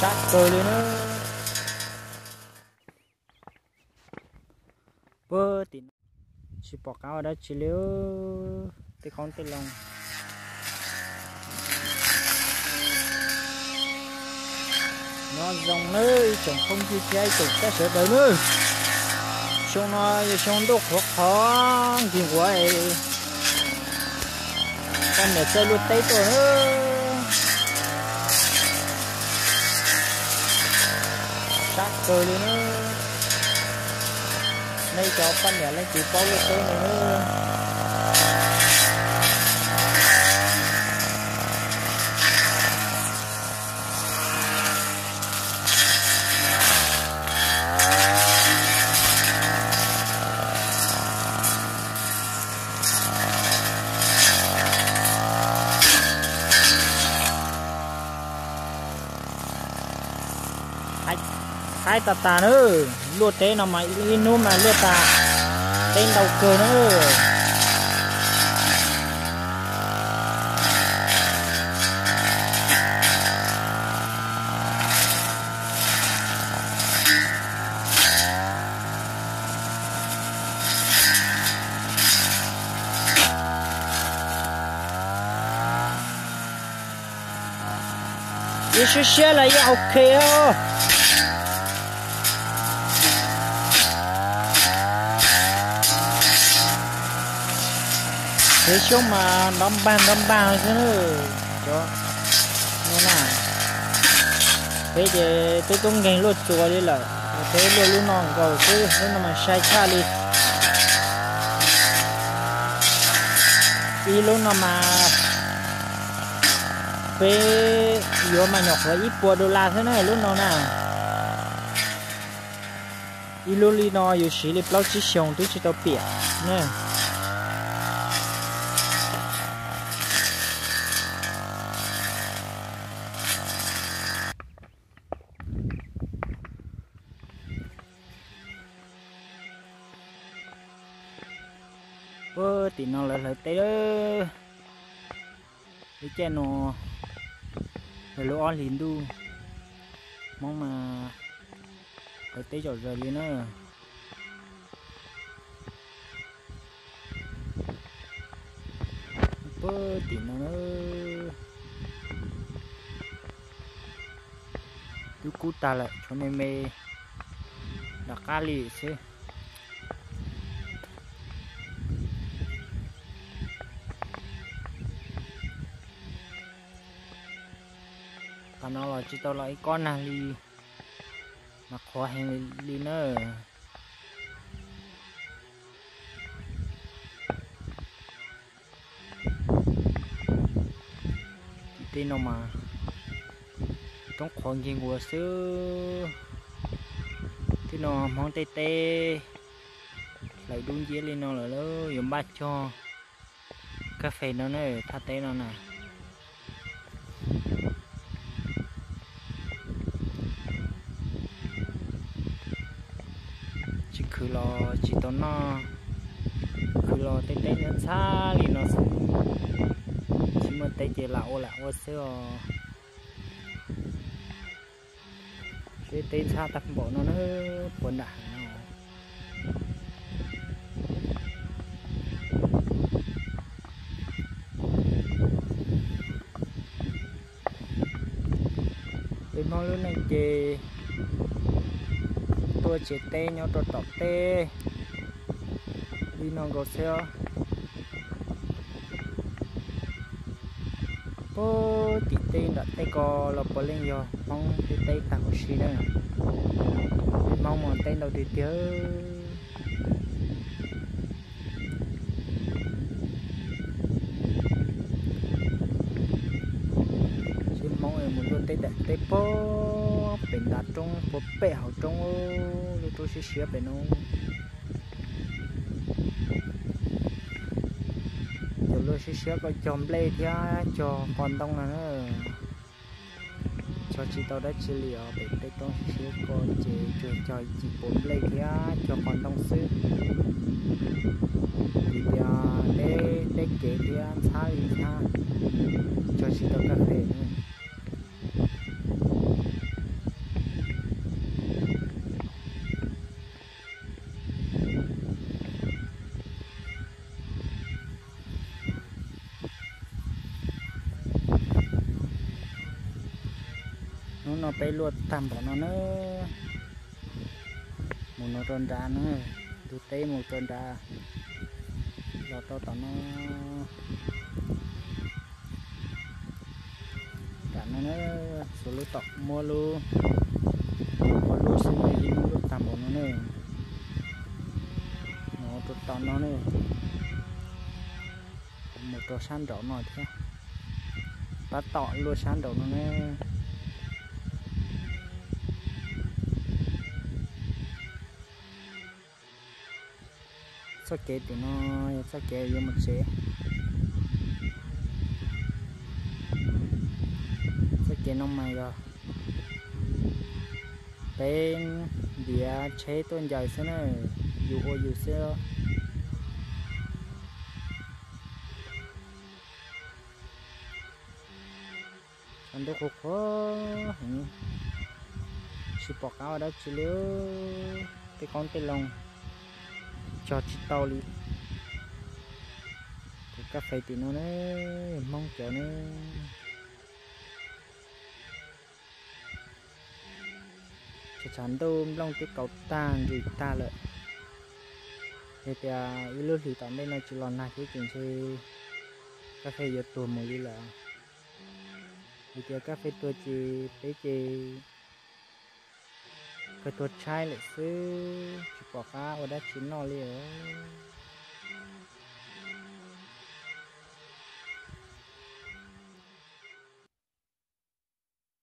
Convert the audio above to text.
sát cơ lên nữa bơ thì chỉ bỏ cao ở đó chỉ liếu cái con tên lòng nó dòng nơi chẳng không chịu cháy tụt cái sợi đời nữa xong nó xong đốt hoặc khó gì vậy con để chơi luôn tay tôi sát cơ lên nữa đây cho con để lên chỉ có luôn tay này nữa hai tà nữa luộc té nó mà inu mà luộc tà tên đầu cờ nữa ये xe là ya ok không thế chung mà đâm bàn chứ nữa cho nó nào thế thì tôi cũng gánh lột chùa đi là thế lột luôn non cầu chứ nó mà sai cha đi đi luôn nó mà về vô mà nhọc là ít $1 thế này luôn nó nào đi luôn đi nóอยู่xí đi bao chỉ xong tôi chỉ tao bịa nè thì nó lại tới đó cái chén nó rồi lỗ on liền đu mong mà tới tới chỗ rồi liền nữa thì nó cứ cút ta lại cho nên mê đặc kali chứ nó là chỉ tao lấy con nào đi mà khó hành đi nữa tên nó mà trong khoảng gì của xưa thì nó mong tê tê lại đúng dễ lên nó là nó dùng bát cho cà phê nó nữa thắt té nó nè cứ lo chỉ tao nó cứ lo tê tê nhân xa thì nó chỉ mà tê chỉ lão xưa tê tê xa tập bộ nó buồn đả nó bên mong lúc này chị tôi chỉ tê nhau tôi tọt tê đi nó gọt xe bố tí tê đã tê co là bỏ lên rồi mong tí tê tạo xí nữa mong mòn tên đầu tí tớ xin mong em muốn tê đã tê bố bên đá trong bố bể hậu trong ô tôi sẽ xếp bên nó rồi tôi sẽ xếp vào chòm lê thì cho con đông là nó cho chị tao đã chỉ liệu để tôiต้องxếp con chị cho chị 4 lê thì cho con đông xứ thì để kể thì xa đi xa cho chị tao cà phê nữa nó bay luôn tầm bỏ nó nữa một nó tròn đá nữa tụi tê một tròn đá lọt to tao nó cả nó số lúa tọc mua luôn xin đi luôn tầm bỏ nó nữa nó tụt tao nó nữa một trò san đậu nổi thế bắt tọ luôn san đậu nó nữa sao kể thì nó sao kể vô một xe sao kể nó mày rồi tên địa chế tôn dài thế này dù ô dù xe đó anh đâu có khó chỉ bỏ cáo ở đó chỉ liếu cái con tên lồng cho chị tao đi cái cà phê thì nó đấy mong chờ nó chắc chắn đâu long cái cầu tàn gì ta lợi thì ít lúc thì tao đây nó chỉ còn lại cái chuyện chơi cà phê giờ tuần một đi là thì cà phê tôi chỉ tới chỉ cái tôi chai lại xứ chỉ bỏ cá ở đó chín nó liền